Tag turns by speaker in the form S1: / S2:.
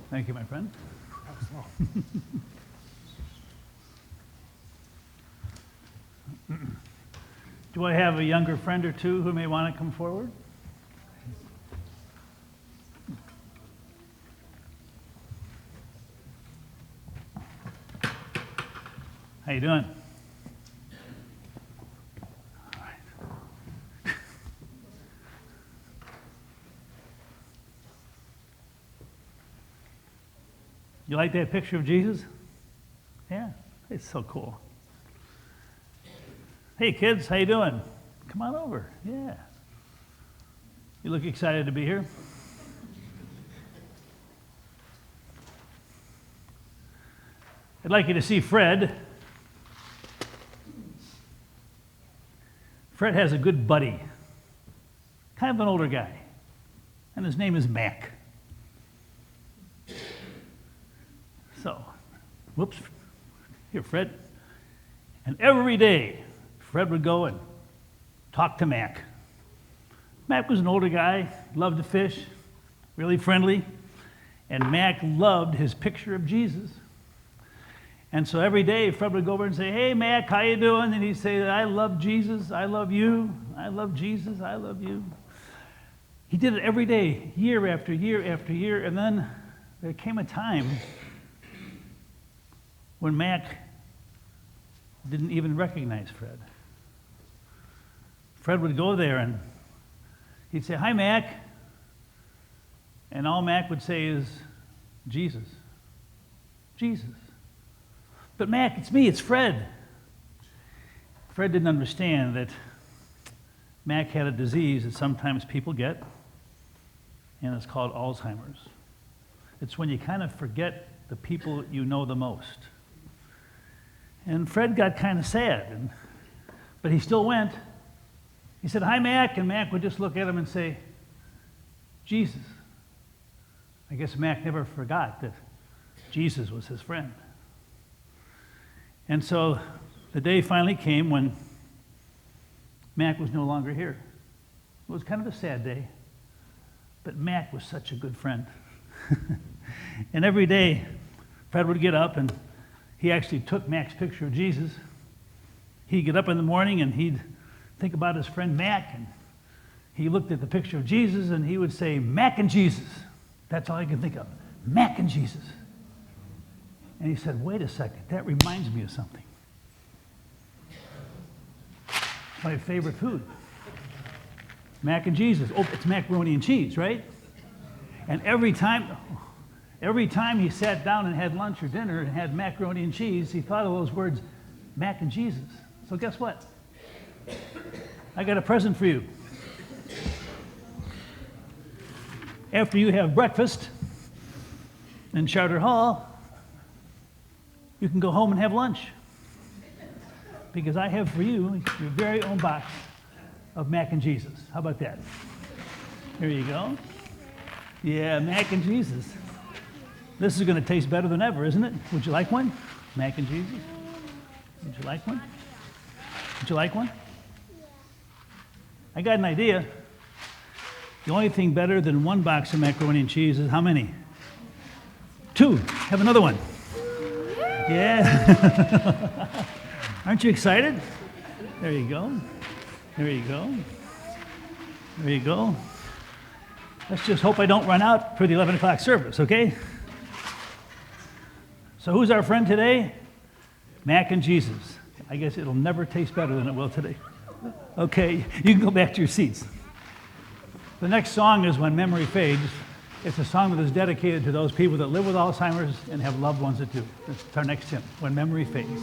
S1: Thank you, my friend. Do I have a younger friend or two who may want to come forward? How you doing? All right. You like that picture of Jesus? Yeah, it's so cool. Hey kids, how you doing? Come on over. Yeah. You look excited to be here? I'd like you to see Fred. Fred has a good buddy, kind of an older guy, and his name is Mac. So, whoops, here, Fred. And every day, Fred would go and talk to Mac. Mac was an older guy, loved to fish, really friendly, and Mac loved his picture of Jesus. And so every day, Fred would go over and say, "Hey, Mac, how you doing?" And he'd say, "I love Jesus, I love you, I love Jesus, I love you." He did it every day, year after year after year, and then there came a time when Mac didn't even recognize Fred. Fred would go there and he'd say, "Hi, Mac." And all Mac would say is, "Jesus, Jesus." "But Mac, it's me, it's Fred." Fred didn't understand that Mac had a disease that sometimes people get, and it's called Alzheimer's. It's when you kind of forget the people you know the most. And Fred got kind of sad, but he still went. He said, "Hi, Mac," and Mac would just look at him and say, "Jesus." I guess Mac never forgot that Jesus was his friend. And so the day finally came when Mac was no longer here. It was kind of a sad day, but Mac was such a good friend. And every day, Fred would get up, and he actually took Mac's picture of Jesus. He'd get up in the morning, and he'd think about his friend Mac, and he looked at the picture of Jesus, and he would say, "Mac and Jesus." That's all he could think of, Mac and Jesus. And he said, "Wait a second, that reminds me of something. My favorite food, mac and Jesus. Oh, it's macaroni and cheese, right?" And every time he sat down and had lunch or dinner and had macaroni and cheese, he thought of those words, Mac and Jesus. So guess what? I got a present for you. After you have breakfast in Charter Hall, you can go home and have lunch, because I have for you your very own box of mac and Jesus. How about that? Here you go. Yeah, mac and Jesus. This is going to taste better than ever, isn't it? Would you like one? Mac and Jesus? Would you like one? Would you like one? I got an idea. The only thing better than one box of macaroni and cheese is how many? 2. Have another one. Yeah. Aren't you excited? There you go. There you go. There you go. Let's just hope I don't run out for the 11 o'clock service, okay? So who's our friend today? Mac and Jesus. I guess it'll never taste better than it will today. Okay, you can go back to your seats. The next song is When Memory Fades. It's a song that is dedicated to those people that live with Alzheimer's and have loved ones that do. It's our next hymn, When Memory Fades.